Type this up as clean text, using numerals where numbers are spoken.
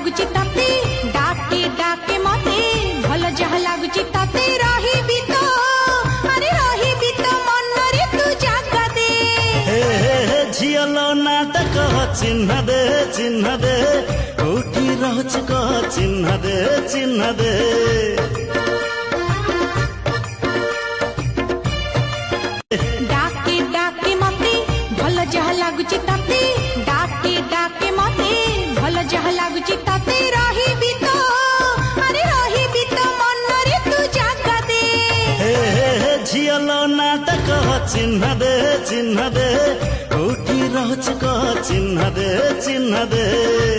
ଲାଗୁଛି ତତେ ଡାକେ ଡାକେ ମତେ ଭଲ ଯାହା ଲାଗୁଛି ତତେ ରହିବି ତ ଆରେ ରହିବି ତ ମନରେ ତୁ ଜାଗା ଦେ ଝିଅଲୋ ନାଟା କହ ଚିହ୍ନ ଦେ କୋଉଠି ରହୁଛୁ କହ ଚିହ୍ନ ଦେ ଡାକେ ଡାକେ ମତେ ଭଲ ଯାହା ଲାଗୁଛି ତତେ ଡାକେ ଡାକେ ମତେ ଭଲ ଯାହା ଲାଗୁଛି ତତେ ରହିବି ତ ଆରେ ରହିବି ତ ମନରେ ତୁ ଜାଗା ଦେ ଝିଅଲୋ ନାଟା କହ ଚିହ୍ନ ଦେ କୋଉଠି ରହୁଛୁ କହ ଚିହ୍ନ ଦେ